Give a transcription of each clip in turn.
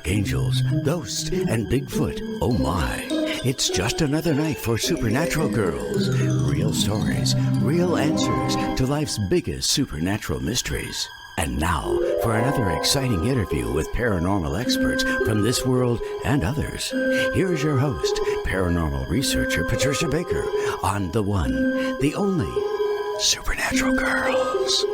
archangels, ghosts, and Bigfoot. Oh my. It's just another night for Supernatural Girls. Real stories, real answers to life's biggest supernatural mysteries. And now for another exciting interview with paranormal experts from this world and others. Here's your host, paranormal researcher Patricia Baker, on the one, the only Supernatural Girls.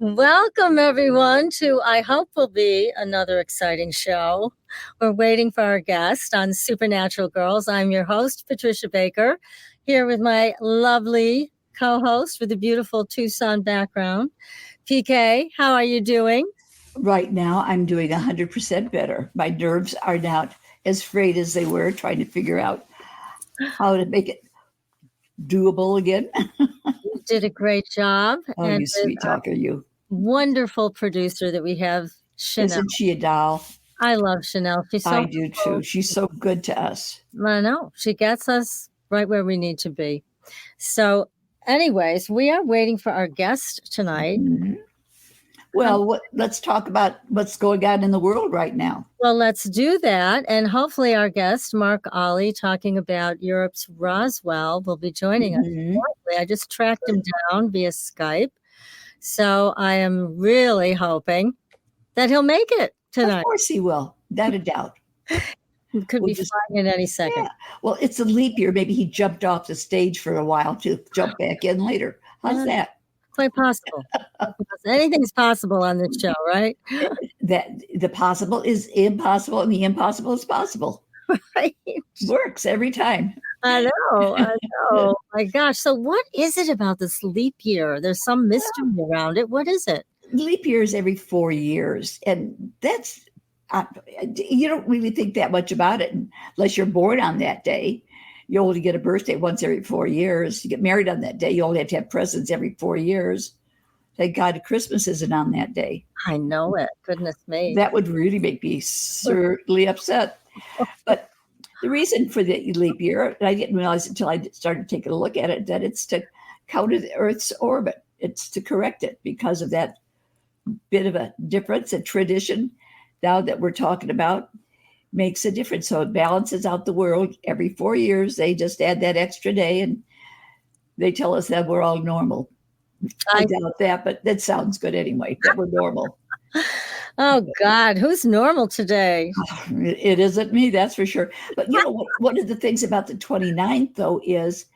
Welcome, everyone, to I hope will be another exciting show. We're waiting for our guest on Supernatural Girls. I'm your host, Patricia Baker, here with my lovely co-host with a beautiful Tucson background. PK, how are you doing? Right now, I'm doing 100% better. My nerves are not as frayed as they were, trying to figure out how to make it doable again. You did a great job. Oh, and you sweet talker, you. Wonderful producer that we have, Chanel. Isn't she a doll? I love Chanel. She's so I do too. She's so good to us. I know. She gets us right where we need to be. So anyways, we are waiting for our guest tonight. Mm-hmm. Well, let's talk about what's going on in the world right now. Well, let's do that. And hopefully our guest, Mark Olly, talking about Europe's Roswell, will be joining us shortly. I just tracked him down via Skype. So I am really hoping that he'll make it tonight. Of course he will. Without a doubt. He could be flying at any second. Yeah. Well, it's a leap year. Maybe he jumped off the stage for a while to jump back in later. How's that? Quite possible. Anything's possible on this show, right? That the possible is impossible and the impossible is possible. Right. Works every time. I know. My gosh. So what is it about this leap year? There's some mystery around it. What is it? Leap year is every 4 years. And that's, you don't really think that much about it unless you're born on that day. You only get a birthday once every 4 years. You get married on that day. You only have to have presents every 4 years. Thank God Christmas isn't on that day. I know it. Goodness me. That would really make me certainly upset. But the reason for the leap year, and I didn't realize until I started taking a look at it, that it's to counter the Earth's orbit. It's to correct it because of that bit of a difference, a tradition now that we're talking about makes a difference. So it balances out the world. Every 4 years, they just add that extra day and they tell us that we're all normal. I doubt that, but that sounds good anyway, that we're normal. Oh, God, who's normal today? It isn't me, that's for sure. But, you know, one of the things about the 29th, though, is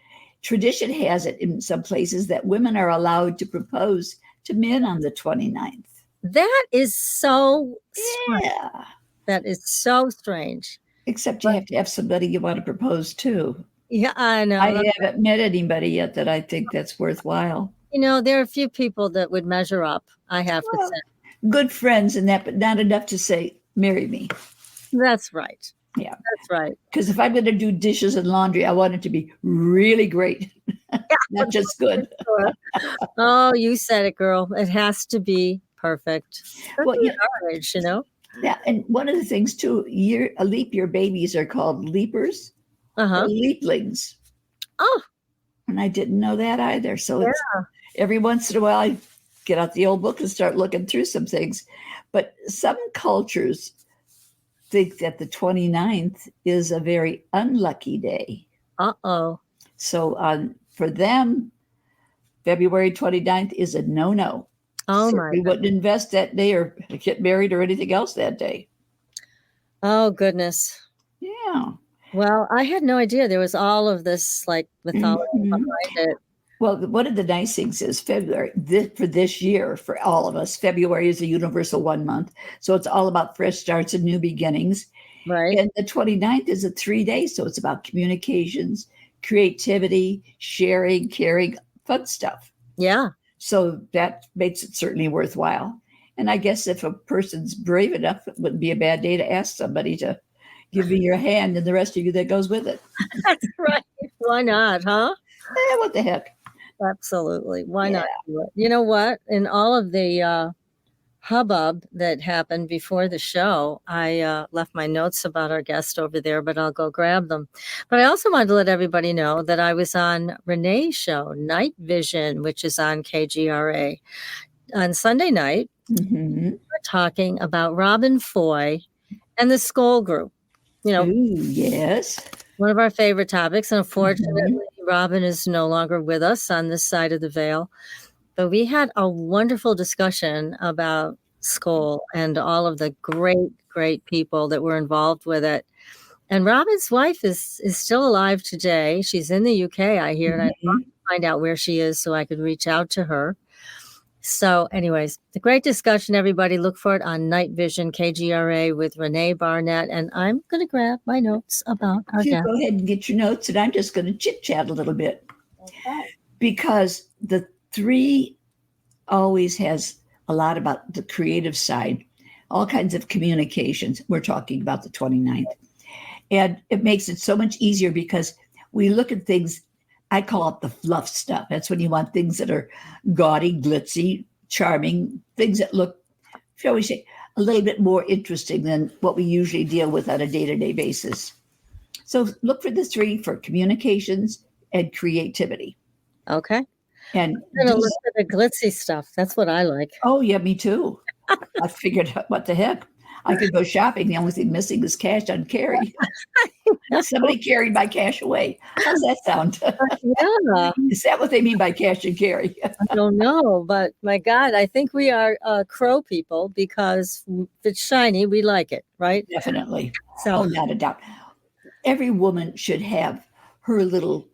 tradition has it in some places that women are allowed to propose to men on the 29th. That is so strange. Yeah. That is so strange. Except you have to have somebody you want to propose to. Yeah, I know. I haven't met anybody yet that I think that's worthwhile. You know, there are a few people that would measure up, I have to say. Good friends and that, but not enough to say, marry me. That's right. Yeah. That's right. Because if I'm going to do dishes and laundry, I want it to be really great, not just good. Oh, you said it, girl. It has to be perfect. Well, marriage, you know? Yeah, and one of the things, too, a leap year babies are called leapers or leaplings. Oh. And I didn't know that either. So it's, every once in a while, I get out the old book and start looking through some things. But some cultures think that the 29th is a very unlucky day. Uh-oh. So for them, February 29th is a no-no. Oh, so my we wouldn't invest that day or get married or anything else that day. Oh, goodness. Yeah. Well, I had no idea there was all of this like mythology behind it. Well, one of the nice things is February, for this year, for all of us, February is a universal 1 month. So it's all about fresh starts and new beginnings. Right. And the 29th is a 3 days. So it's about communications, creativity, sharing, caring, fun stuff. Yeah. So that makes it certainly worthwhile. And I guess if a person's brave enough, it wouldn't be a bad day to ask somebody to give me your hand and the rest of you that goes with it. That's right. Why not, huh? What the heck? Absolutely. Why not do it? You know what? In all of the hubbub that happened before the show, I left my notes about our guest over there, but I'll go grab them. But I also wanted to let everybody know that I was on Renee's show, Night Vision, which is on KGRA. On Sunday night, we're talking about Robin Foy and the Skoll Group. You know, Ooh, yes. one of our favorite topics. And unfortunately, Robin is no longer with us on this side of the veil. But we had a wonderful discussion about Skoll and all of the great people that were involved with it. And Robin's wife is still alive today. She's in the UK, I hear, and I want to find out where she is so I could reach out to her. So anyways, the great discussion, everybody. Look for it on Night Vision, KGRA with Renee Barnett. And I'm going to grab my notes about our guest. Go ahead and get your notes, and I'm just going to chit-chat a little bit. Okay. Because the 3 always has a lot about the creative side, all kinds of communications. We're talking about the 29th. And it makes it so much easier because we look at things, I call it the fluff stuff. That's when you want things that are gaudy, glitzy, charming, things that look, shall we say, a little bit more interesting than what we usually deal with on a day-to-day basis. So look for the 3 for communications and creativity. Okay. And I'm going to look for the glitzy stuff. That's what I like. Oh, yeah, me too. I figured out what the heck. I could go shopping. The only thing missing is cash on carry. Somebody carried my cash away. How's that sound? Yeah. Is that what they mean by cash and carry? I don't know, but my God, I think we are crow people because if it's shiny, we like it, right? Definitely. So, Oh, not a doubt. Every woman should have her little,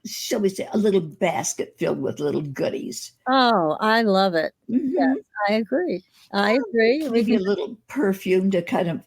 shall we say, a little basket filled with little goodies. oh, I love it. Yes, I agree. I agree. Maybe a little perfume to kind of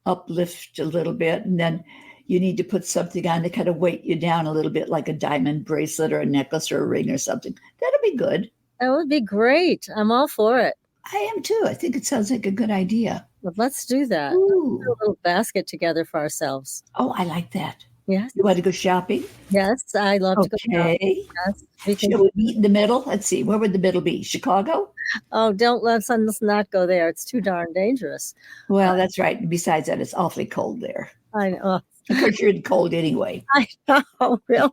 uplift a little bit. And then you need to put something on to kind of weight you down a little bit, like a diamond bracelet or a necklace or a ring or something. That'll be good. That would be great. I'm all for it. I am too. I think it sounds like a good idea. But let's do that. Ooh. Let's put a little basket together for ourselves. Oh, I like that. Yes. You want to go shopping? Yes, I love to go shopping. Okay. Yes, we can. Shall we meet in the middle? Let's see. Where would the middle be? Chicago? Oh, let's not go there. It's too darn dangerous. Well, that's right. Besides that, it's awfully cold there. I know. Of course, you're in cold anyway. I know, really.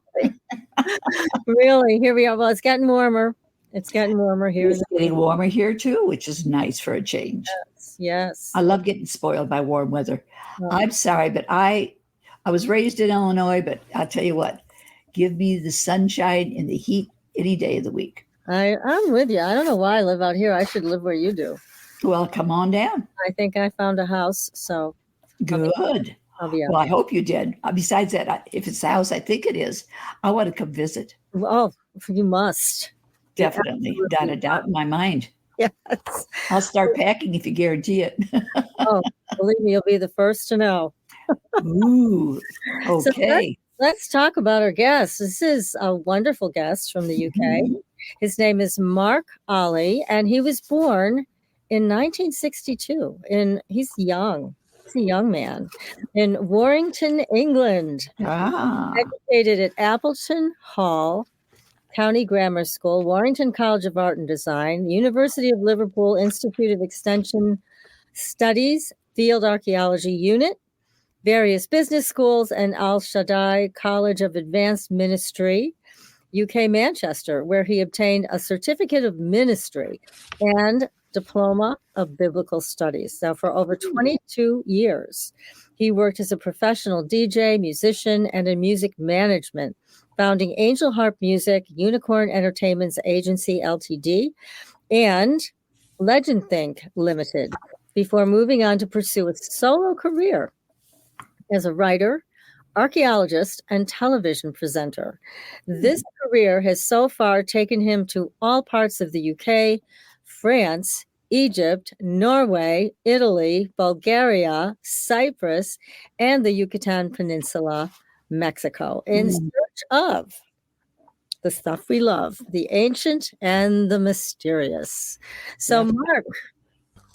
Really, here we are. Well, it's getting warmer. It's getting warmer here. It's getting warmer here too, which is nice for a change. Yes. I love getting spoiled by warm weather. Oh. I'm sorry, but I was raised in Illinois, but I'll tell you what, give me the sunshine and the heat any day of the week. I'm with you. I don't know why I live out here. I should live where you do. Well, come on down. I think I found a house, so Good. I'll be out. Well, I hope you did. Besides that, if it's the house I think it is, I want to come visit. Oh, you must. Definitely. Not a doubt in my mind. Yes. I'll start packing if you guarantee it. Oh, believe me, you'll be the first to know. Ooh, okay. So let's talk about our guest. This is a wonderful guest from the UK. His name is Mark Olly, and he was born in 1962. He's young. He's a young man in Warrington, England. Educated at Appleton Hall County Grammar School, Warrington College of Art and Design, University of Liverpool Institute of Extension Studies, Field Archaeology Unit, various business schools, and El-Shaddai College of Advanced Ministry, UK Manchester, where he obtained a certificate of ministry and diploma of biblical studies. Now, for over 22 years, he worked as a professional DJ, musician, and in music management, founding Angelharp Music, Unicorn Entertainments Agency Ltd, and Legendthink Ltd, before moving on to pursue a solo career as a writer, archaeologist, and television presenter. This career has so far taken him to all parts of the UK, France, Egypt, Norway, Italy, Bulgaria, Cyprus, and the Yucatan Peninsula, Mexico, in search of the stuff we love, the ancient and the mysterious. So, Mark,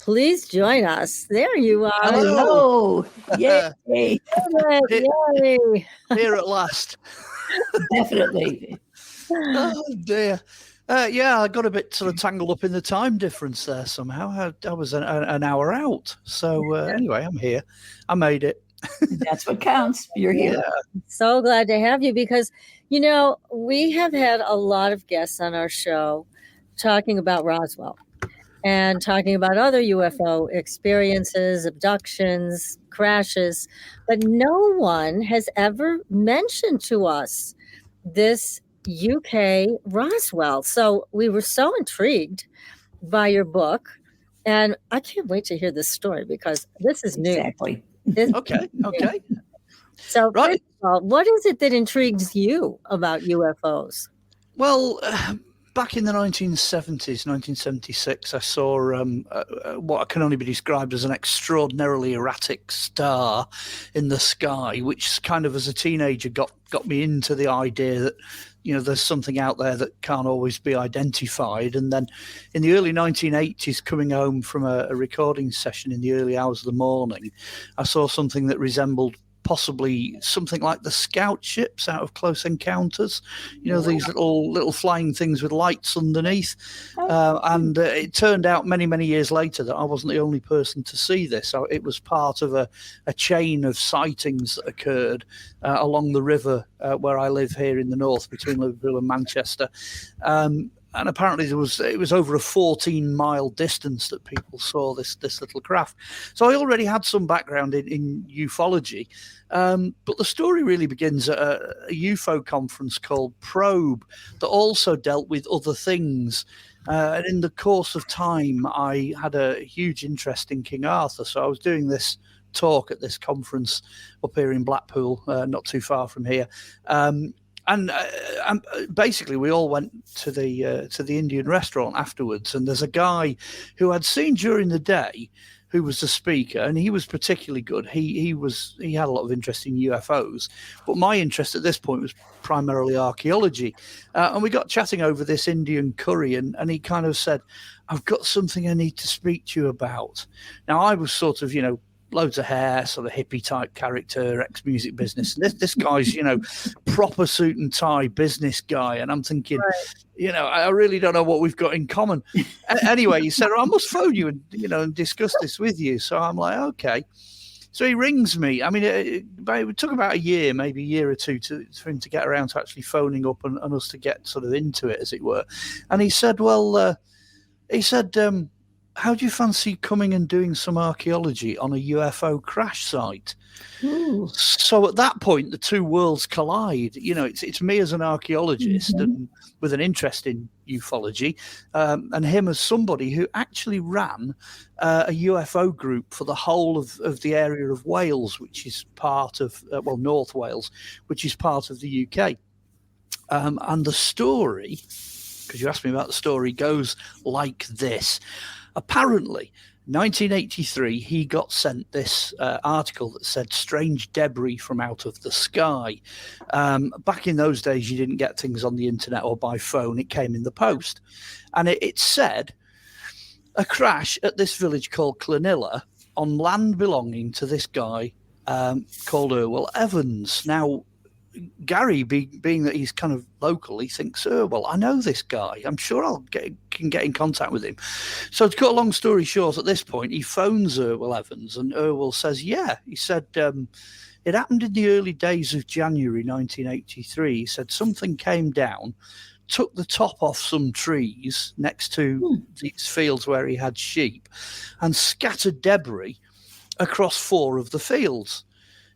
please join us. There you are. Hello. Yay. Yay. Here at last. Definitely. Oh dear. Yeah, I got a bit sort of tangled up in the time difference there somehow. I was an hour out. So anyway, I'm here. I made it. That's what counts. You're here. Yeah. So glad to have you because, we have had a lot of guests on our show talking about Roswell and talking about other UFO experiences, abductions, crashes, but no one has ever mentioned to us this UK Roswell. So we were so intrigued by your book, and I can't wait to hear this story because this is new. Exactly. Okay. So, Right. first of all, what is it that intrigues you about UFOs? Well, back in the 1970s, 1976, I saw what can only be described as an extraordinarily erratic star in the sky, which kind of as a teenager got me into the idea that, there's something out there that can't always be identified. And then in the early 1980s, coming home from a recording session in the early hours of the morning, I saw something that resembled possibly something like the scout ships out of Close Encounters, these little flying things with lights underneath. And it turned out many years later that I wasn't the only person to see this. So it was part of a chain of sightings that occurred along the river where I live here in the north between Liverpool and Manchester. And apparently it was over a 14-mile distance that people saw this little craft. So I already had some background in ufology, but the story really begins at a UFO conference called Probe that also dealt with other things. And in the course of time, I had a huge interest in King Arthur. So I was doing this talk at this conference up here in Blackpool, not too far from here. And basically, we all went to the Indian restaurant afterwards, and there's a guy who I'd seen during the day who was the speaker, and he was particularly good. He had a lot of interest in UFOs, but my interest at this point was primarily archaeology. And we got chatting over this Indian curry, and he kind of said, "I've got something I need to speak to you about." Now, I was sort of, loads of hair, sort of hippie type character, ex-music business. And this guy's, proper suit and tie business guy. And I'm thinking, right. I really don't know what we've got in common. Anyway, he said, I must phone you and discuss this with you. So I'm like, okay. So he rings me. I mean, it took about a year, maybe a year or two for him to get around to actually phoning up and us to get sort of into it, as it were. And he said, how do you fancy coming and doing some archaeology on a UFO crash site? Ooh. So at that point, the two worlds collide. It's me as an archaeologist and with an interest in ufology, and him as somebody who actually ran a UFO group for the whole of the area of Wales, which is part of, North Wales, which is part of the UK. And the story, because you asked me about the story, goes like this. Apparently, 1983, he got sent this article that said strange debris from out of the sky. Back in those days, you didn't get things on the internet or by phone. It came in the post. And it said a crash at this village called Clonilla on land belonging to this guy called Irwell Evans. Now, Gary, being that he's kind of local, he thinks, well, I know this guy. I'm sure can get in contact with him. So to cut a long story short, at this point, he phones Irwell Evans, and Irwell says, yeah. He said, it happened in the early days of January 1983. He said something came down, took the top off some trees next to these fields where he had sheep, and scattered debris across 4 of the fields.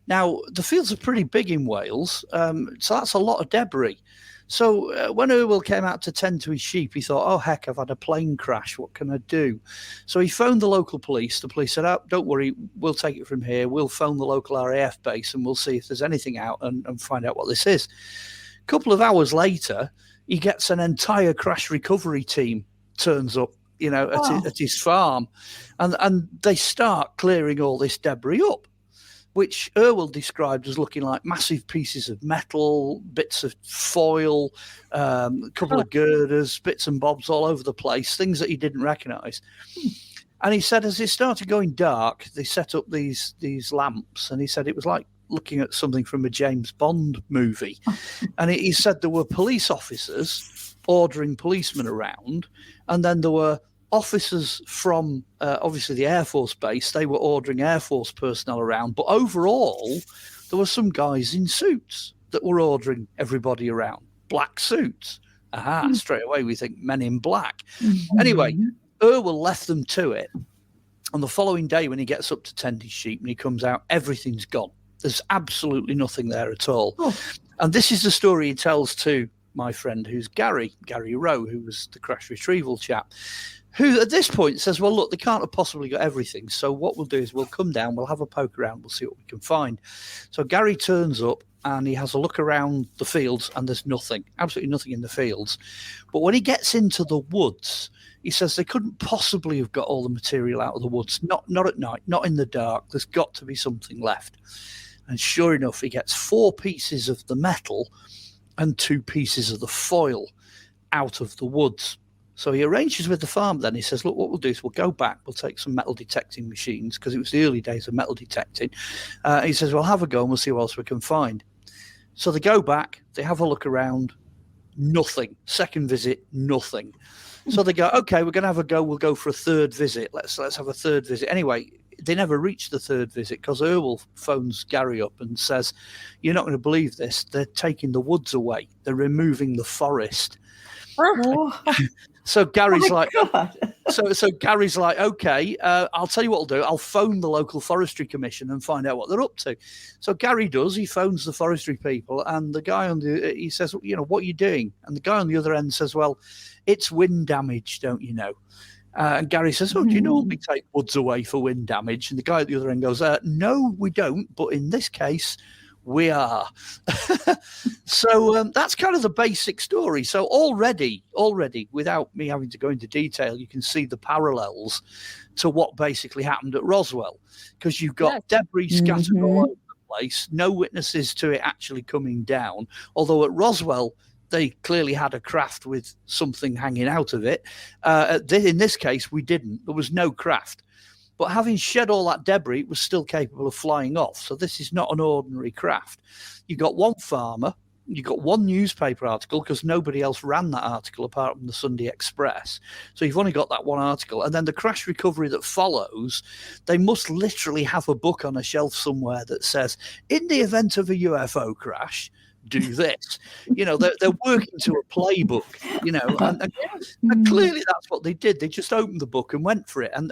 Now, the fields are pretty big in Wales, so that's a lot of debris. So when Irwell came out to tend to his sheep, he thought, oh, heck, I've had a plane crash. What can I do? So he phoned the local police. The police said, oh, don't worry, we'll take it from here. We'll phone the local RAF base and we'll see if there's anything out and find out what this is. A couple of hours later, he gets an entire crash recovery team turns up, at his farm. And they start clearing all this debris up, which Irwell described as looking like massive pieces of metal, bits of foil, a couple of girders, bits and bobs all over the place, things that he didn't recognise. And he said as it started going dark, they set up these lamps, and he said it was like looking at something from a James Bond movie. And he said there were police officers ordering policemen around, and then there were officers from obviously the Air Force Base. They were ordering Air Force personnel around, but overall there were some guys in suits that were ordering everybody around, black suits. Aha, straight away we think men in black. Anyway, Irwell left them to it. On the following day, when he gets up to tend his sheep and he comes out, everything's gone. There's absolutely nothing there at all. And this is the story he tells to my friend who's Gary Rowe, who was the crash retrieval chap, who at this point says, well, look, they can't have possibly got everything. So what we'll do is we'll come down, we'll have a poke around, we'll see what we can find. So Gary turns up and he has a look around the fields and there's nothing, absolutely nothing in the fields. But when he gets into the woods, he says they couldn't possibly have got all the material out of the woods, not at night, not in the dark. There's got to be something left. And sure enough, he gets 4 pieces of the metal and 2 pieces of the foil out of the woods. So he arranges with the farm then. He says, look, what we'll do is we'll go back, we'll take some metal detecting machines, because it was the early days of metal detecting. He says, we'll have a go and we'll see what else we can find. So they go back, they have a look around, nothing. Second visit, nothing. So they go, okay, we're going to have a go. We'll go for a third visit. Let's have a third visit. Anyway, they never reach the third visit because Irwell phones Gary up and says, you're not going to believe this. They're taking the woods away. They're removing the forest. So Gary's so Gary's like, okay, I'll tell you what I'll do. I'll phone the local forestry commission and find out what they're up to. So Gary does. He phones the forestry people, and the guy he says, you know, what are you doing? And the guy on the other end says, well, it's wind damage, don't you know? And Gary says, do you normally take woods away for wind damage? And the guy at the other end goes, no, we don't. But in this case, we are. So that's kind of the basic story. So already, without me having to go into detail, you can see the parallels to what basically happened at Roswell, because you've got debris scattered all over the place, no witnesses to it actually coming down. Although at Roswell, they clearly had a craft with something hanging out of it. In this case, we didn't. There was no craft. But having shed all that debris, it was still capable of flying off. So this is not an ordinary craft. You got one farmer, you got one newspaper article, because nobody else ran that article apart from the Sunday Express. So you've only got that one article. And then the crash recovery that follows, they must literally have a book on a shelf somewhere that says, in the event of a UFO crash, do this. You know, they're working to a playbook, you know, and clearly that's what they did. They just opened the book and went for it, and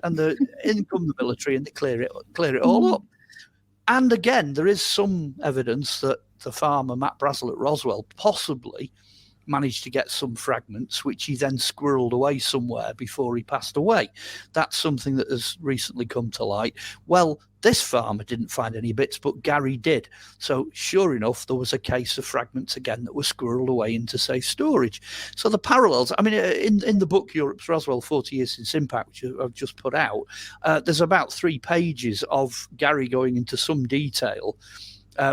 in come the military and they clear it all up. And again, there is some evidence that the farmer Matt Brazel at Roswell possibly managed to get some fragments, which he then squirreled away somewhere before he passed away. That's something that has recently come to light. Well, this farmer didn't find any bits, but Gary did. So sure enough, there was a case of fragments again that were squirreled away into safe storage. So the parallels, I mean, in the book, Europe's Roswell, 40 Years Since Impact, which I've just put out, there's about 3 pages of Gary going into some detail,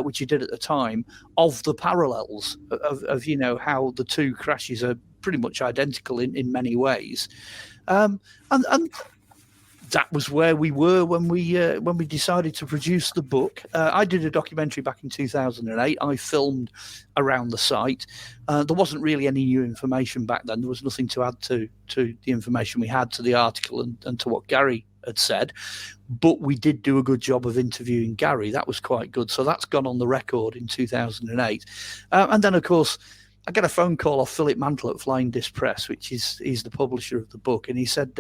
which he did at the time, of the parallels of you know, how the two crashes are pretty much identical in many ways. And that was where we were when we decided to produce the book. I did a documentary back in 2008. I filmed around the site. There wasn't really any new information back then. There was nothing to add to the information we had, to the article and to what Gary had said. But we did do a good job of interviewing Gary. That was quite good. So that's gone on the record in 2008. And then, of course, I got a phone call off Philip Mantle at Flying Disc Press, he's the publisher of the book, and he said,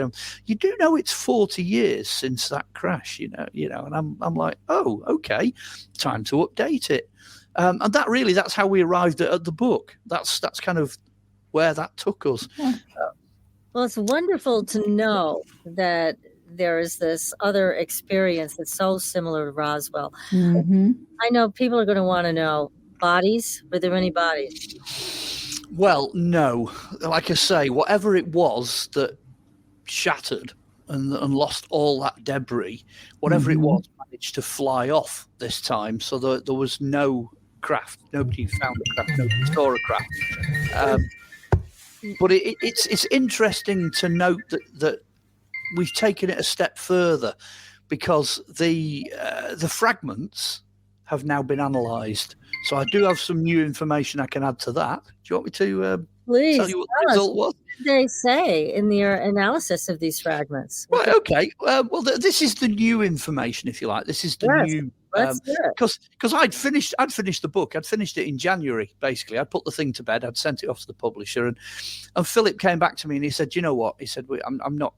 "You do know it's 40 years since that crash, you know." And I'm like, "Oh, okay, time to update it." And that's how we arrived at the book. That's kind of where that took us. Well, it's wonderful to know that there is this other experience that's so similar to Roswell. I know people are going to want to know, bodies? Were there any bodies? Well, no. Like I say, whatever it was that shattered and lost all that debris, whatever it was, managed to fly off this time. So there was no craft. Nobody found a craft. Nobody saw a craft. But it's interesting to note that we've taken it a step further, because the fragments have now been analysed. So I do have some new information I can add to that. Do you want me to Please tell you what the tell us, result was? what did they say in their analysis of these fragments? Right, okay. Well, this is the new information, if you like. This is the new... Let's hear it. Because I'd finished the book. I'd finished it in January, basically. I'd put the thing to bed. I'd sent it off to the publisher. And Philip came back to me and he said, you know what? He said, I'm not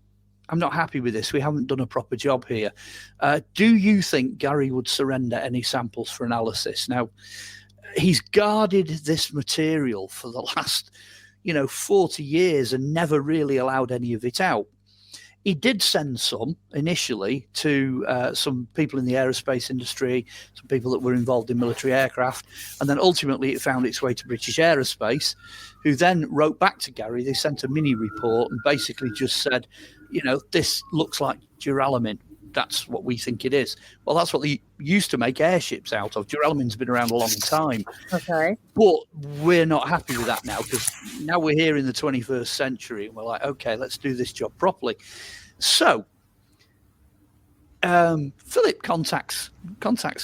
happy with this. We haven't done a proper job here. Do you think Gary would surrender any samples for analysis? Now, he's guarded this material for the last, 40 years and never really allowed any of it out. He did send some initially to some people in the aerospace industry, some people that were involved in military aircraft, and then ultimately it found its way to British Aerospace, who then wrote back to Gary. They sent a mini report and basically just said, this looks like duralumin. That's what we think it is. Well, that's what they used to make airships out of. Duralumin's been around a long time. Okay. But we're not happy with that now, because now we're here in the 21st century and we're like, okay, let's do this job properly. So Philip contacts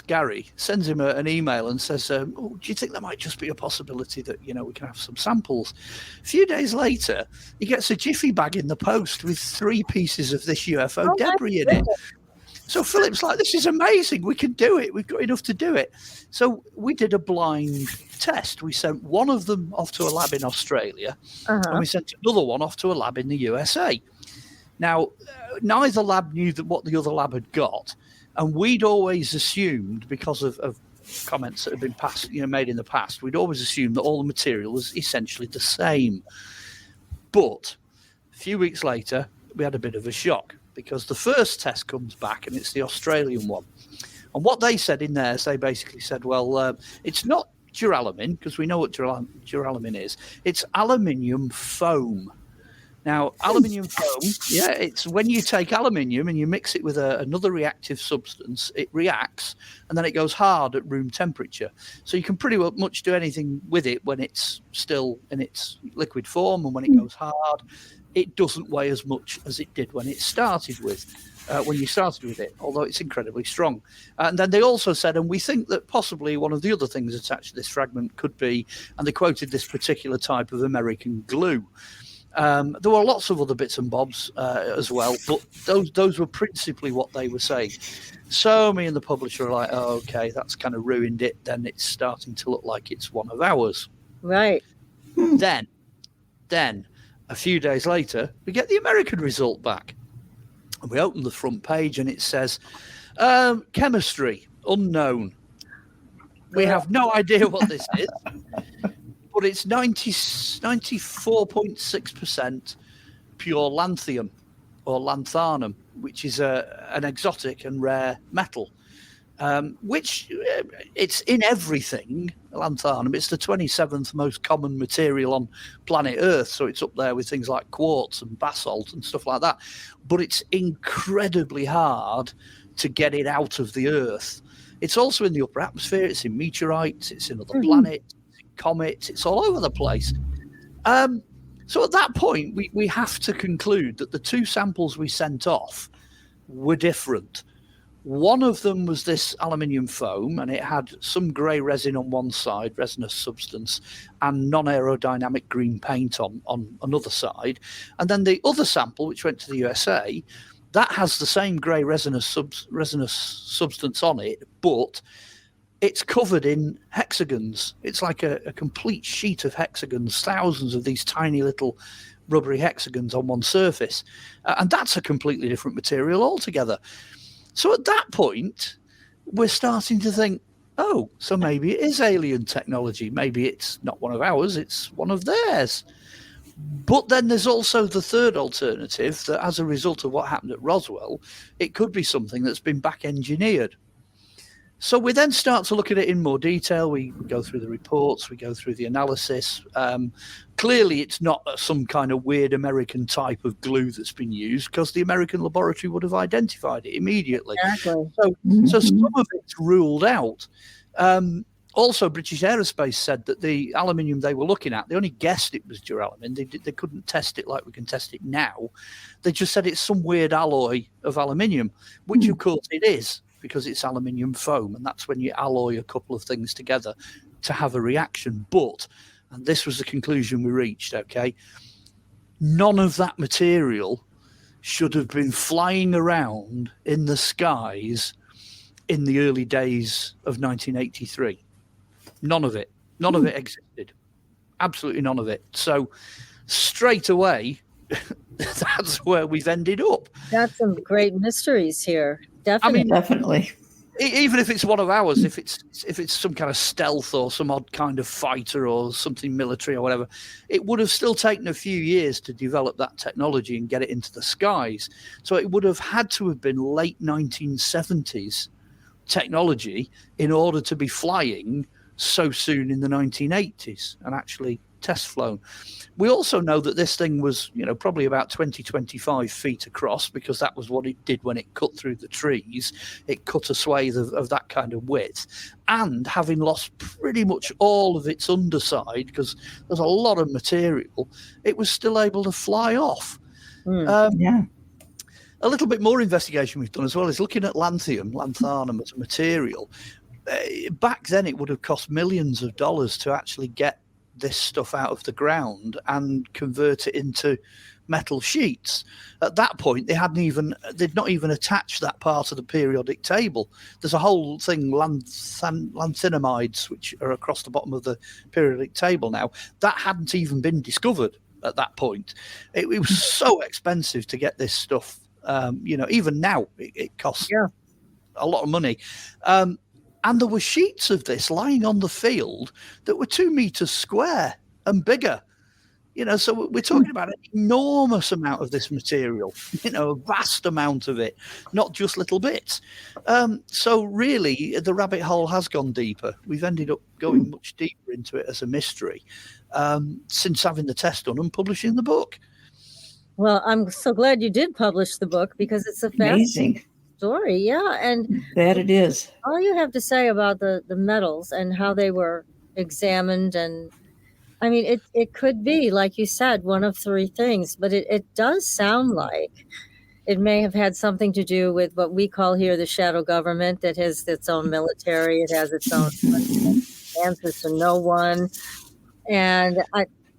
Gary, sends him an email and says, do you think there might just be a possibility that, we can have some samples? A few days later, he gets a jiffy bag in the post with 3 pieces of this UFO debris in it. So Philip's like, this is amazing. We can do it. We've got enough to do it. So we did a blind test. We sent one of them off to a lab in Australia, and we sent another one off to a lab in the USA. Now, neither lab knew what the other lab had got, and we'd always assumed, because of comments that had been made in the past, we'd always assumed that all the material was essentially the same. But a few weeks later, we had a bit of a shock, because the first test comes back and it's the Australian one. And what they said in there is they basically said, well, it's not duralumin, because we know what duralumin is. It's aluminium foam. Now, aluminium foam, it's when you take aluminium and you mix it with another reactive substance, it reacts, and then it goes hard at room temperature. So you can pretty much do anything with it when it's still in its liquid form, and when it goes hard, it doesn't weigh as much as it did when you started with it, although it's incredibly strong. And then they also said, and we think that possibly one of the other things attached to this fragment could be, and they quoted this particular type of American glue. There were lots of other bits and bobs as well, but those were principally what they were saying. So me and the publisher are like, oh, okay, that's kind of ruined it. Then it's starting to look like it's one of ours. Right. Then, a few days later, we get the American result back. And we open the front page and it says, chemistry, unknown. We have no idea what this is. But it's 94.6% pure lanthanum or lanthanum, which is an exotic and rare metal, which it's in everything, lanthanum. It's the 27th most common material on planet Earth, so it's up there with things like quartz and basalt and stuff like that. But it's incredibly hard to get it out of the Earth. It's also in the upper atmosphere. It's in meteorites. It's in other planets. Comets, it's all over the place. So at that point, we have to conclude that the 2 samples we sent off were different. One of them was this aluminium foam, and it had some grey resin on one side, resinous substance, and non-aerodynamic green paint on another side. And then the other sample, which went to the USA, that has the same grey resinous substance on it, but it's covered in hexagons. It's like a complete sheet of hexagons, thousands of these tiny little rubbery hexagons on one surface. And that's a completely different material altogether. So at that point, we're starting to think, oh, so maybe it is alien technology. Maybe it's not one of ours, it's one of theirs. But then there's also the third alternative, that as a result of what happened at Roswell, it could be something that's been back engineered. So we then start to look at it in more detail. We go through the reports, we go through the analysis. Clearly, it's not some kind of weird American type of glue that's been used, because the American laboratory would have identified it immediately. Exactly. So some of it's ruled out. Also, British Aerospace said that the aluminium they were looking at, they only guessed it was duralumin. They couldn't test it like we can test it now. They just said it's some weird alloy of aluminium, which of course it is, because it's aluminium foam, and that's when you alloy a couple of things together to have a reaction. But and this was the conclusion we reached, okay, none of that material should have been flying around in the skies in the early days of 1983. None of it. None of it existed. Absolutely none of it. So straight away, that's where we've ended up. That's some great mysteries here. Definitely. I mean, Definitely. even if it's one of ours, if it's some kind of stealth or some odd kind of fighter or something military or whatever, it would have still taken a few years to develop that technology and get it into the skies. So it would have had to have been late 1970s technology in order to be flying so soon in the 1980s and actually test flown. We also know that this thing was, probably about 25 feet across, because that was what it did when it cut through the trees. It cut a swathe of that kind of width. And having lost pretty much all of its underside, because there's a lot of material, it was still able to fly off. Yeah. A little bit more investigation we've done as well is looking at lanthanum as a material. Back then, it would have cost millions of dollars to actually get this stuff out of the ground and convert it into metal sheets. At that point, they'd not even attached that part of the periodic table. There's a whole thing, lanthanamides, which are across the bottom of the periodic table now, that hadn't even been discovered at that point. It was so expensive to get this stuff. Even now it costs a lot of money. And there were sheets of this lying on the field that were 2 meters square and bigger. So we're talking about an enormous amount of this material, a vast amount of it, not just little bits. So really, the rabbit hole has gone deeper. We've ended up going much deeper into it as a mystery since having the test done and publishing the book. Well, I'm so glad you did publish the book, because it's a Amazing story. Yeah. And that it is. all you have to say about the metals and how they were examined, and I mean, it could be, like you said, one of three things, but it does sound like it may have had something to do with what we call here the shadow government, that has its own military, it has its own answers to no one. And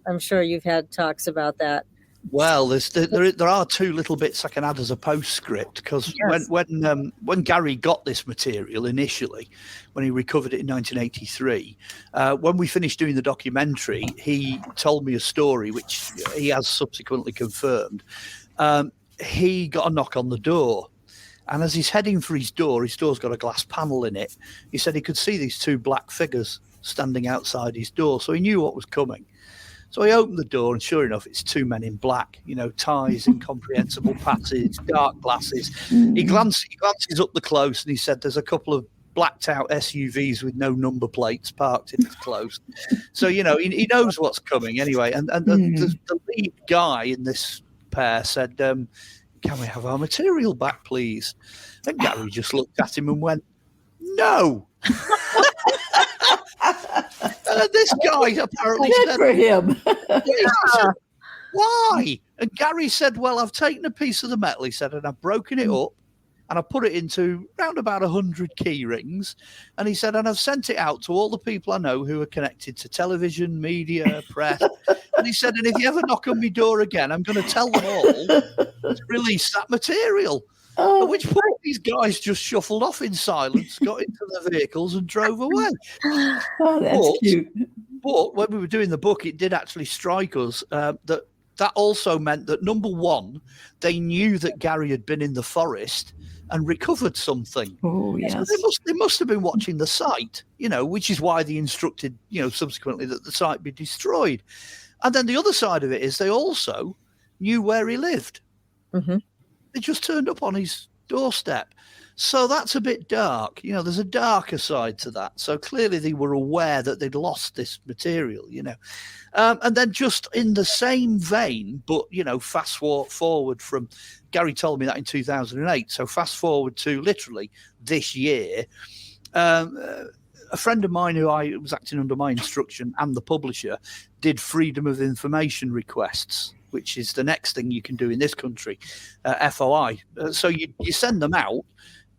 I'm sure you've had talks about that. Well, there are two little bits I can add as a postscript, because when Gary got this material initially, when he recovered it in 1983, when we finished doing the documentary, he told me a story which he has subsequently confirmed. He got a knock on the door, and as he's heading for his door's got a glass panel in it. He said he could see these two black figures standing outside his door, so he knew what was coming. So he opened the door, and sure enough, it's two men in black, ties, incomprehensible passage, dark glasses. He glances up the close, and he said there's a couple of blacked out SUVs with no number plates parked in the close. So, he knows what's coming anyway. And the lead guy in this pair said, can we have our material back, please? And Gary just looked at him and went, no. This guy apparently said, for him. said, why? And Gary said, well, I've taken a piece of the metal, he said, and I've broken it up and I put it into round about 100 key rings. And he said, and I've sent it out to all the people I know who are connected to television, media, press. And he said, and if you ever knock on my door again, I'm going to tell them all to release that material. At which point these guys just shuffled off in silence, got into their vehicles and drove away. Oh, that's cute. But when we were doing the book, it did actually strike us that also meant that, number one, they knew that Gary had been in the forest and recovered something. Oh, yes. So they must have been watching the site, which is why they instructed, subsequently that the site be destroyed. And then the other side of it is they also knew where he lived. Mm-hmm. They just turned up on his doorstep. So that's a bit dark. There's a darker side to that. So clearly they were aware that they'd lost this material, And then just in the same vein, but, fast forward from, Gary told me that in 2008. So fast forward to literally this year, a friend of mine who I was acting under my instruction and the publisher did freedom of information requests, which is the next thing you can do in this country, FOI. So you send them out,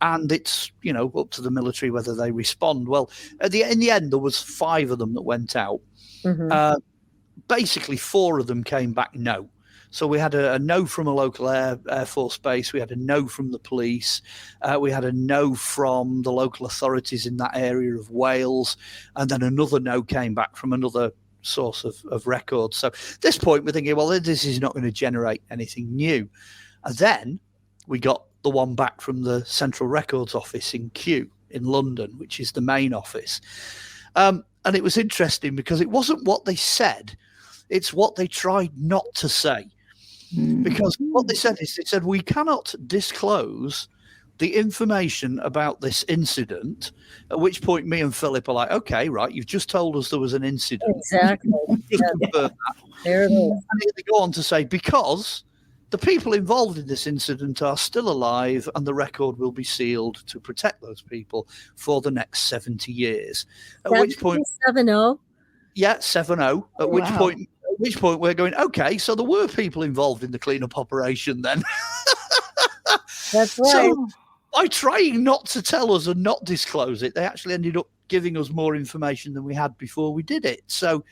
and it's up to the military whether they respond. Well, in the end, there was 5 of them that went out, Basically, 4 of them came back no. So we had a no from a local Air Force base. We had a no from the police. We had a no from the local authorities in that area of Wales. And then another no came back from another source of records. So at this point, we're thinking, well, this is not going to generate anything new. And then we got the one back from the Central Records Office in Kew in London, which is the main office. And it was interesting because it wasn't what they said. It's what they tried not to say. Because what they said is, they said, we cannot disclose the information about this incident, at which point me and Philip are like, okay, right, you've just told us there was an incident. Exactly. Just confirm that. There it is. And they go on to say, because the people involved in this incident are still alive and the record will be sealed to protect those people for the next 70 years. At which point... 7-0? Yeah, 7-0. At which point we're going, okay, so there were people involved in the cleanup operation then. That's right. So by trying not to tell us and not disclose it, they actually ended up giving us more information than we had before we did it. So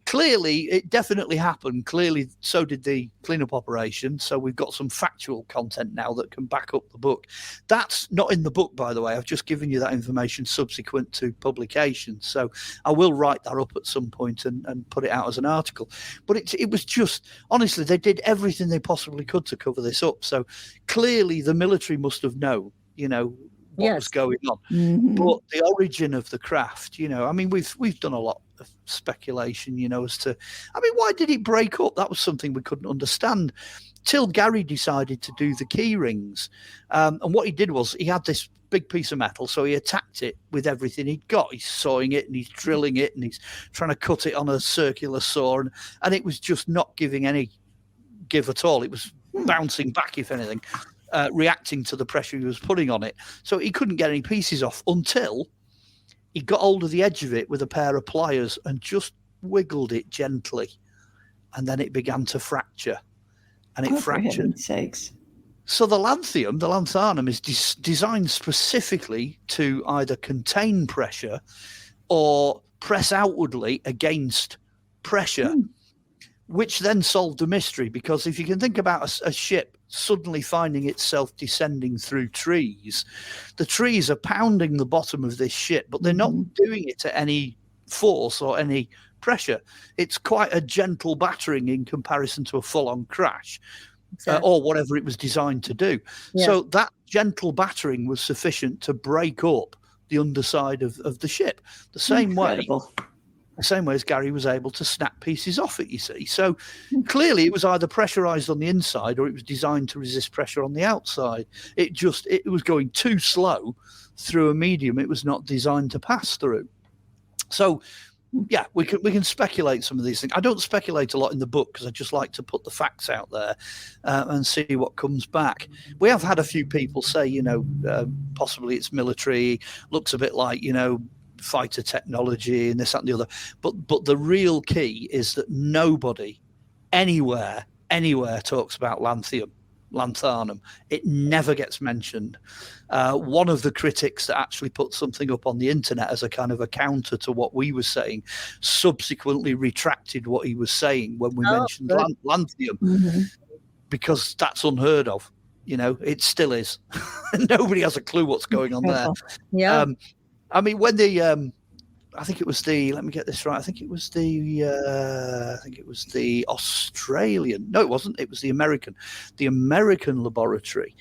clearly, it definitely happened. Clearly, so did the cleanup operation. So we've got some factual content now that can back up the book. That's not in the book, by the way. I've just given you that information subsequent to publication. So I will write that up at some point and put it out as an article. But it was just, honestly, they did everything they possibly could to cover this up. So clearly, the military must have known, what was going on. But the origin of the craft, I mean, we've done a lot of speculation, as to, I mean, why did it break up? That was something we couldn't understand till Gary decided to do the key rings. And what he did was he had this big piece of metal, so he attacked it with everything he'd got. He's sawing it and he's drilling it and he's trying to cut it on a circular saw, and it was just not giving any give at all. It was bouncing back, if anything. Reacting to the pressure he was putting on it. So he couldn't get any pieces off until he got hold of the edge of it with a pair of pliers and just wiggled it gently. And then it began to fracture. And it fractured. For heaven's sakes. So the lanthanum is designed specifically to either contain pressure or press outwardly against pressure, which then solved the mystery. Because if you can think about a ship suddenly finding itself descending through trees, the trees are pounding the bottom of this ship, but they're not doing it at any force or any pressure. It's quite a gentle battering in comparison to a full-on crash. Exactly. Or whatever it was designed to do. Yeah. So that gentle battering was sufficient to break up the underside of the ship. The same way as Gary was able to snap pieces off it, you see. So clearly it was either pressurized on the inside or it was designed to resist pressure on the outside. It was going too slow through a medium it was not designed to pass through. So yeah, we can speculate some of these things. I don't speculate a lot in the book because I just like to put the facts out there and see what comes back. We have had a few people say, possibly it's military, looks a bit like, fighter technology and this, that, and the other. But the real key is that nobody anywhere talks about lanthanum. It never gets mentioned. One of the critics that actually put something up on the internet as a kind of a counter to what we were saying subsequently retracted what he was saying when we mentioned lanthanum, because that's unheard of. It still is. Nobody has a clue what's going on there. Yeah. I mean, when I think it was let me get this right. I think it was the Australian. No, it wasn't. It was the American. The American laboratory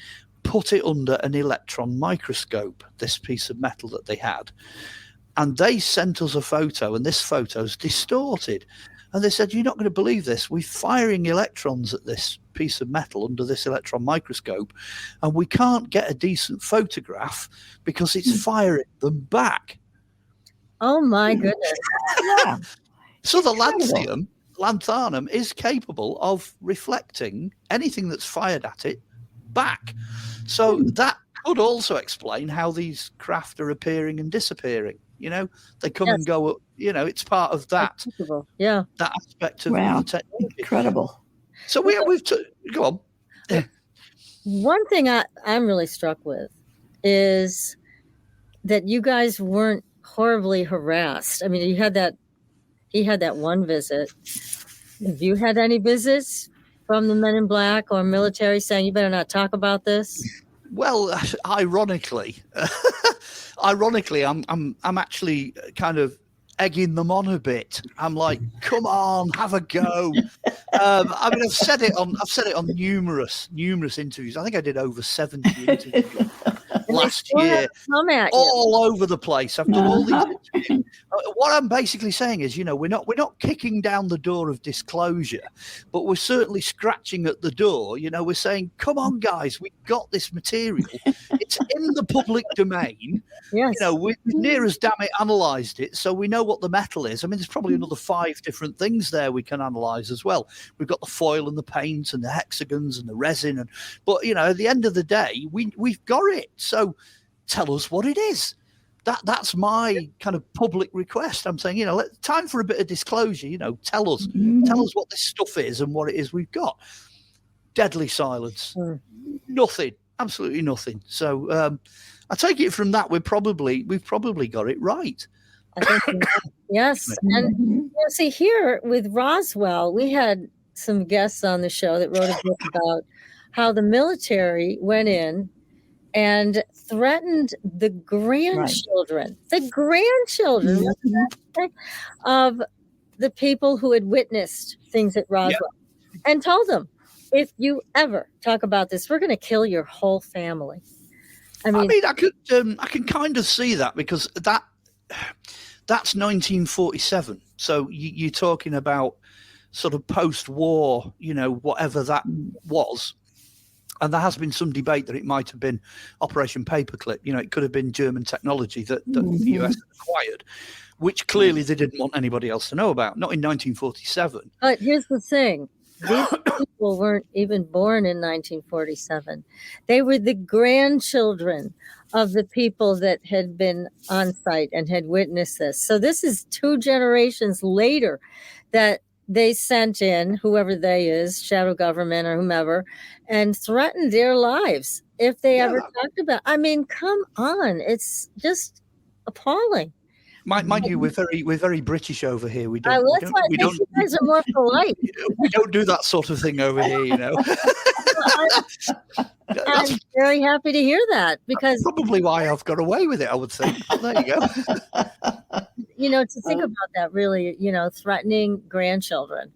put it under an electron microscope, this piece of metal that they had. And they sent us a photo, and this photo's distorted. And they said, you're not going to believe this. We're firing electrons at this piece of metal under this electron microscope, and we can't get a decent photograph because it's firing them back. Oh, my goodness. Yeah. So the lanthanum is capable of reflecting anything that's fired at it back. So that could also explain how these craft are appearing and disappearing. They come and go. It's part of that. Yeah, that aspect of the technique. Incredible. So we've go on. One thing I'm really struck with is that you guys weren't horribly harassed. I mean, you had that he had that one visit. Have you had any visits from the Men in Black or military saying you better not talk about this? Well, ironically, I'm actually kind of egging them on a bit. I'm like, come on, have a go. I mean, I've said it on numerous interviews. I think I did over 70 interviews last year, all over the place. I've done all these interviews. What I'm basically saying is, we're not kicking down the door of disclosure, but we're certainly scratching at the door. We're saying, come on, guys, we've got this material. It's in the public domain. Yes. We've near as damn it analysed it, so we know what the metal is. I mean, there's probably another 5 different things there we can analyse as well. We've got the foil and the paint and the hexagons and the resin, but at the end of the day, we've got it. So tell us what it is. That's my kind of public request. I'm saying, time for a bit of disclosure. Tell us what this stuff is and what it is we've got. Deadly silence. Nothing. Absolutely nothing. So I take it from that we've probably got it right. I think yes. And see, here with Roswell, we had some guests on the show that wrote a book about how the military went in and threatened the grandchildren, of the people who had witnessed things at Roswell, and told them, if you ever talk about this, we're going to kill your whole family. I mean, I can kind of see that, because that's 1947. So you're talking about sort of post-war, whatever that was. And there has been some debate that it might have been Operation Paperclip. It could have been German technology that the US had acquired, which clearly they didn't want anybody else to know about. Not in 1947. But here's the thing. These people weren't even born in 1947. They were the grandchildren of the people that had been on site and had witnessed this. So this is 2 generations later that they sent in, whoever they is, shadow government or whomever, and threatened their lives if they ever talked about. I mean, come on. It's just appalling. Mind you, we're very British over here. We don't. You guys are more polite. We don't do that sort of thing over here, I'm very happy to hear that, because that's probably why I've got away with it, I would think. There you go. To think about that, really, threatening grandchildren.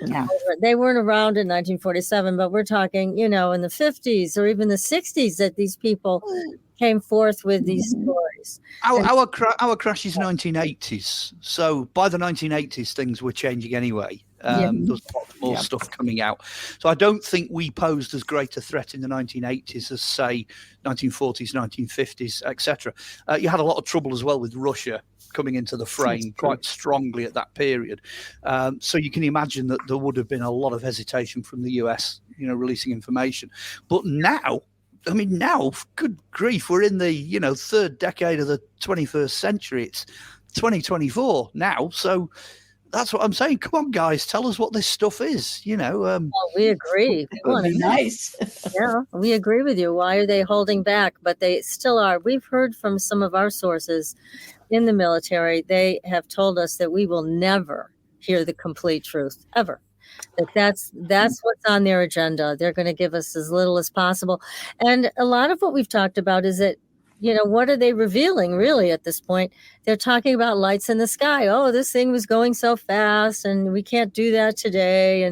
Yeah. They weren't around in 1947, but we're talking, in the 50s or even the 60s that these people came forth with these stories. Our crash is 1980s. So by the 1980s, things were changing anyway. There was lots more stuff coming out. So I don't think we posed as great a threat in the 1980s as, say, 1940s, 1950s, etc. You had a lot of trouble as well with Russia coming into the frame quite strongly at that period. So you can imagine that there would have been a lot of hesitation from the US, releasing information. But now, good grief, we're in the, 3rd decade of the 21st century. It's 2024 now. So that's what I'm saying. Come on, guys, tell us what this stuff is, Well, we agree. It would be nice. Yeah, we agree with you. Why are they holding back? But they still are. We've heard from some of our sources in the military. They have told us that we will never hear the complete truth, ever. That's what's on their agenda. They're going to give us as little as possible. And a lot of what we've talked about is that, what are they revealing really at this point? They're talking about lights in the sky. Oh, this thing was going so fast and we can't do that today.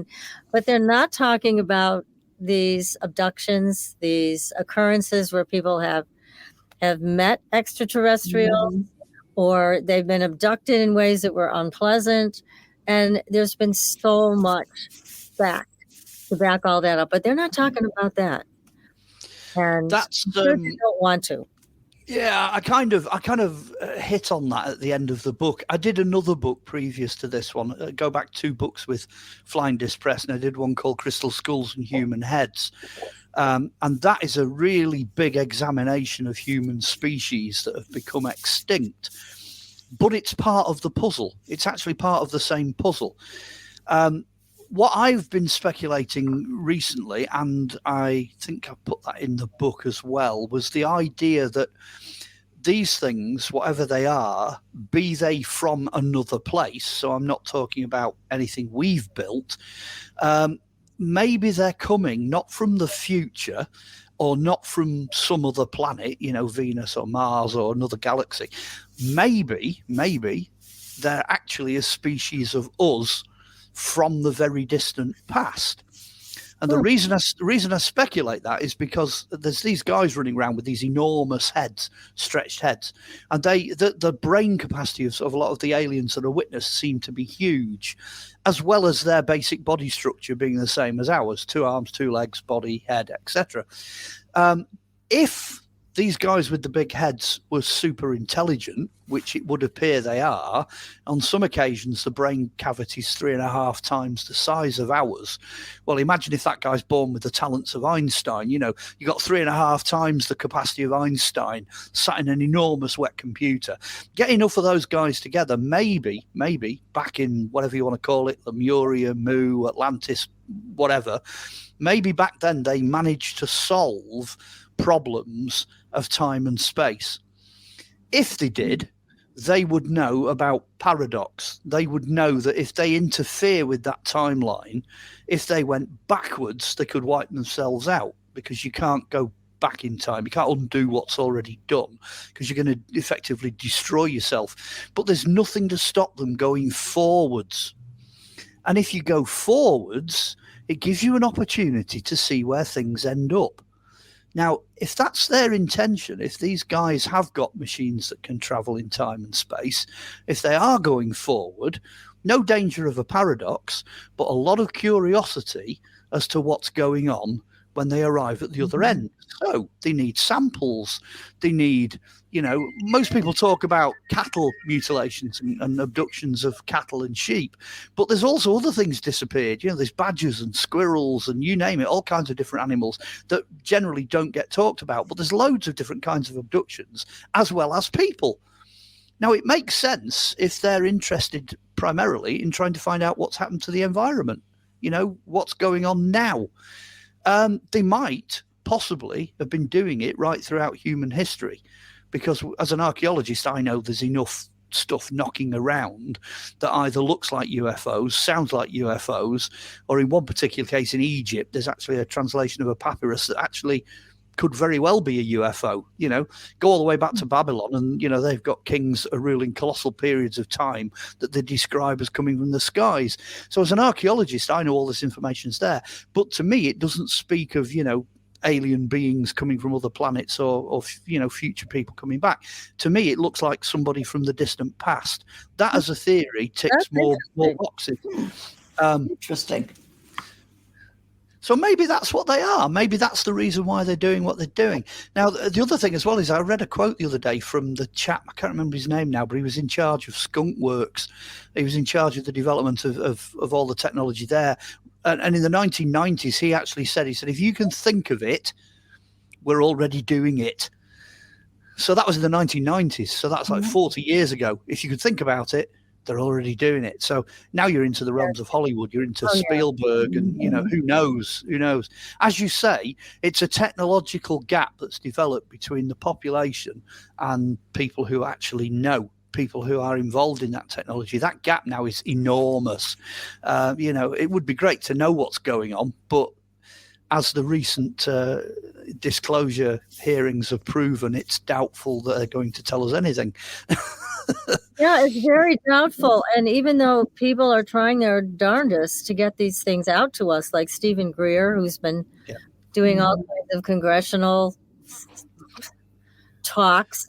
But they're not talking about these abductions, these occurrences where people have met extraterrestrials or they've been abducted in ways that were unpleasant. And there's been so much fact to back all that up, but they're not talking about that. And that's they don't want to. Yeah, I kind of hit on that at the end of the book. I did another book previous to this one. Go back 2 books with Flying Disc Press, and I did one called Crystal Skulls and Human Heads. And that is a really big examination of human species that have become extinct. But it's part of the puzzle. It's actually part of the same puzzle. What I've been speculating recently, and I think I put that in the book as well, was the idea that these things, whatever they are, be they from another place, so I'm not talking about anything we've built, maybe they're coming not from the future or not from some other planet, Venus or Mars or another galaxy. Maybe they're actually a species of us from the very distant past. And the reason I speculate that is because there's these guys running around with these enormous heads, stretched heads, and the brain capacity of sort of a lot of the aliens that are witnessed seem to be huge, as well as their basic body structure being the same as ours: 2 arms, 2 legs, body, head, etc. If these guys with the big heads were super intelligent, which it would appear they are, on some occasions the brain cavity is 3.5 times the size of ours. Well, imagine if that guy's born with the talents of Einstein. You got 3.5 times the capacity of Einstein sat in an enormous wet computer. Get enough of those guys together, maybe back in whatever you want to call it, Lemuria, Mu, Atlantis, whatever, maybe back then they managed to solve problems of time and space. If they did, they would know about paradox. They would know that if they interfere with that timeline, if they went backwards, they could wipe themselves out, because you can't go back in time. You can't undo what's already done, because you're going to effectively destroy yourself. But there's nothing to stop them going forwards. And if you go forwards, it gives you an opportunity to see where things end up. Now, if that's their intention, if these guys have got machines that can travel in time and space, if they are going forward, no danger of a paradox, but a lot of curiosity as to what's going on when they arrive at the other end. So they need samples. They need, most people talk about cattle mutilations and abductions of cattle and sheep, but there's also other things disappeared. There's badgers and squirrels and you name it, all kinds of different animals that generally don't get talked about, but there's loads of different kinds of abductions as well as people. Now, it makes sense if they're interested primarily in trying to find out what's happened to the environment, what's going on now. They might possibly have been doing it right throughout human history, because as an archaeologist, I know there's enough stuff knocking around that either looks like UFOs, sounds like UFOs, or in one particular case in Egypt, there's actually a translation of a papyrus that actually could very well be a UFO. Go all the way back to Babylon, and they've got kings that are ruling colossal periods of time that they describe as coming from the skies. So as an archaeologist, I know all this information's there, but to me it doesn't speak of alien beings coming from other planets or future people coming back. To me it looks like somebody from the distant past. That as a theory ticks more boxes. Interesting. So maybe that's what they are. Maybe that's the reason why they're doing what they're doing. Now, the other thing as well is I read a quote the other day from the chap, I can't remember his name now, but he was in charge of Skunk Works. He was in charge of the development of all the technology there. And in the 1990s, he actually said, if you can think of it, we're already doing it. So that was in the 1990s. So that's like 40 years ago. If you could think about it, they're already doing it. So now you're into the realms of Hollywood, you're into Spielberg, and who knows. As you say, it's a technological gap that's developed between the population and people who actually know, people who are involved in that technology. That gap now is enormous. It would be great to know what's going on, but as the recent disclosure hearings have proven, it's doubtful that they're going to tell us anything. Yeah, it's very doubtful. And even though people are trying their darndest to get these things out to us, like Stephen Greer, who's been doing all kinds of congressional talks,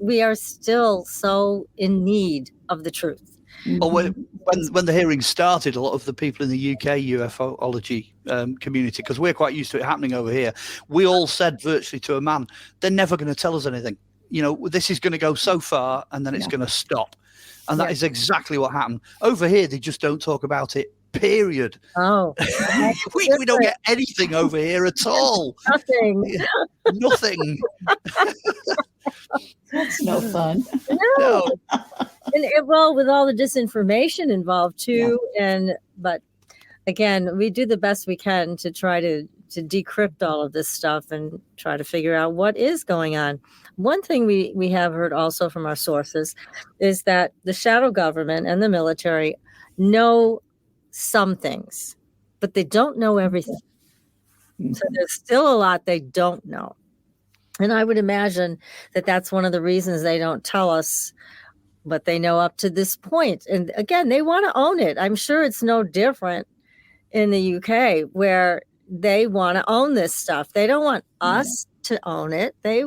we are still so in need of the truth. Well, when the hearings started, a lot of the people in the UK UFOlogy community, because we're quite used to it happening over here, we all said virtually to a man, they're never going to tell us anything. This is going to go so far and then it's going to stop. And that is exactly what happened. Over here, they just don't talk about it, period. Oh. we don't get anything over here at all. Nothing. Nothing. That's no fun. No. Well, with all the disinformation involved too, but again, we do the best we can to try to decrypt all of this stuff and try to figure out what is going on. One thing we have heard also from our sources is that the shadow government and the military know some things, but they don't know everything. So there's still a lot they don't know. And I would imagine that that's one of the reasons they don't tell us what they know up to this point. And again, they want to own it. I'm sure it's no different in the UK, where they want to own this stuff. They don't want us to own it. They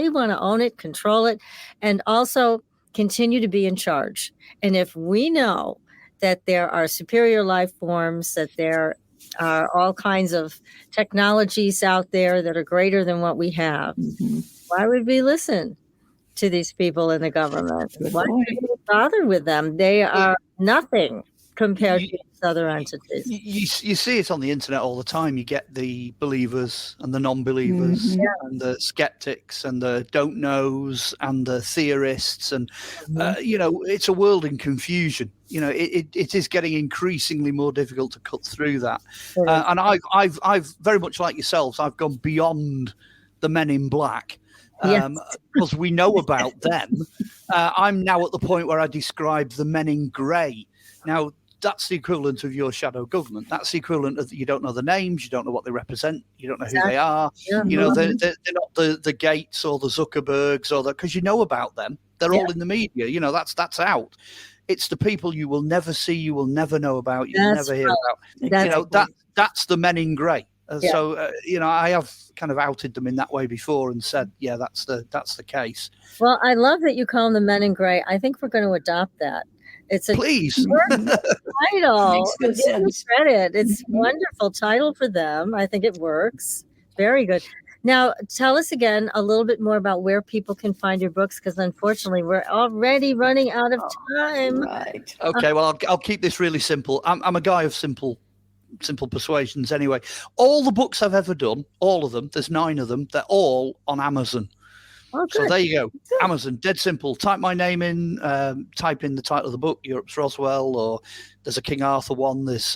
want to own it, control it, and also continue to be in charge. And if we know that there are superior life forms, that there are all kinds of technologies out there that are greater than what we have, why would we listen to these people in the government? Why would we bother with them? They are nothing compared to these other entities. You see it on the internet all the time. You get the believers and the non-believers and the skeptics and the don't knows and the theorists. And, it's a world in confusion. It is getting increasingly more difficult to cut through that. And I've very much like yourselves, I've gone beyond the men in black. Because we know about them. I'm now at the point where I describe the men in grey. Now, that's the equivalent of your shadow government. That's the equivalent of you don't know the names, you don't know what they represent, you don't know who they are. They're not the Gates or the Zuckerbergs or because you know about them. They're all in the media. That's out. It's the people you will never see, you will never know about, you'll never hear about. That's the men in grey. So I have kind of outed them in that way before and said, that's the case. Well, I love that you call them the men in grey. I think we're going to adopt that. It's a please title. Makes good sense. Credit. It's a wonderful title for them. I think it works. Very good. Now, tell us again a little bit more about where people can find your books, because unfortunately, we're already running out of time. Right. Okay. Well, I'll keep this really simple. I'm a guy of simple persuasions anyway. All the books I've ever done, all of them, there's 9 of them, they're all on Amazon. Oh, so there you go. Good. Amazon, dead simple. Type my name in, type in the title of the book, Europe's Roswell, or there's a King Arthur one, there's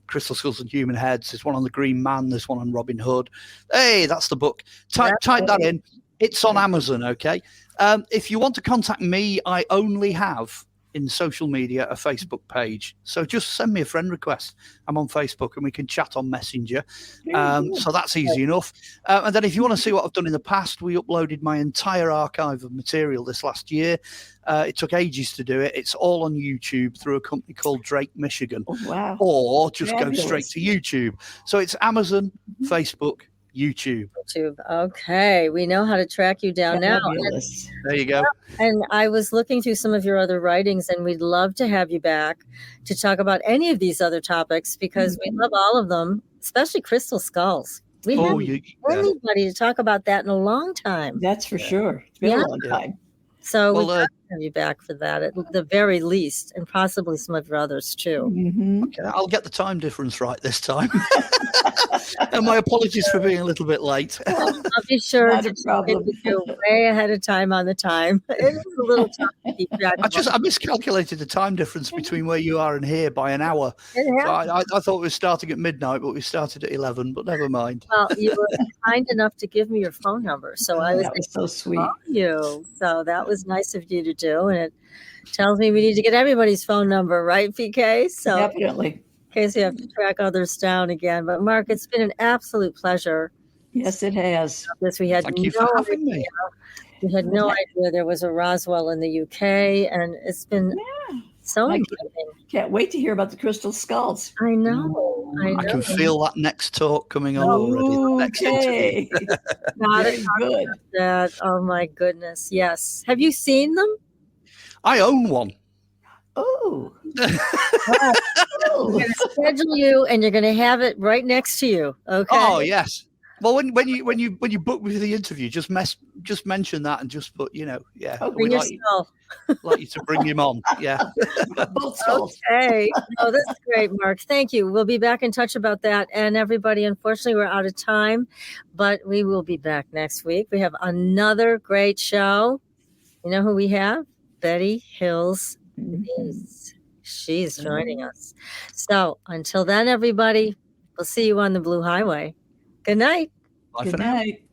Crystal Skulls and Human Heads, there's one on the Green Man, there's one on Robin Hood. Hey, that's the book. Type that in. It's on Amazon, okay? If you want to contact me, I only have in social media a Facebook page. So just send me a friend request. I'm on Facebook and we can chat on Messenger. So that's easy enough. And then if you want to see what I've done in the past, we uploaded my entire archive of material this last year. It took ages to do it. It's all on YouTube through a company called Drake, Michigan. Oh, wow. Or just go straight to YouTube. So it's Amazon, Facebook, YouTube. Okay, we know how to track you down now. There you go. And I was looking through some of your other writings, and we'd love to have you back to talk about any of these other topics, because we love all of them, especially crystal skulls. We haven't anybody to talk about that in a long time. That's for sure. It's been a long time. So we'd love to have you back for that at the very least, and possibly some of your others too. Okay, I'll get the time difference right this time. And my apologies for being a little bit late. Well, I'll be sure to do way ahead of time on the time. It is a little tough to keep track. I miscalculated the time difference between where you are and here by an hour. So I thought we were starting at midnight, but we started at 11. But never mind. Well, you were kind enough to give me your phone number, so I was so sweet. You, so that was nice of you to do, and it tells me we need to get everybody's phone number, right, PK? So definitely. In case you have to track others down again. But Mark, it's been an absolute pleasure. Yes, it has. We had Thank you for having me. We had no idea there was a Roswell in the UK, and it's been so exciting. Can't wait to hear about the crystal skulls. I know. I can feel that next talk coming on already. The next interview. Very good. That. Oh my goodness. Yes. Have you seen them? I own one. Oh. We're going to schedule you, and you're going to have it right next to you. Okay. Oh yes. Well, when you book me for the interview, just mention that and just put, bring yourself. Like you to bring him on. Yeah. Okay. Oh, this is great, Mark. Thank you. We'll be back in touch about that. And everybody, unfortunately, we're out of time, but we will be back next week. We have another great show. You know who we have? Betty Hills. She's joining us. So until then, everybody, we'll see you on the Blue Highway. Good night. Bye Good for now. night.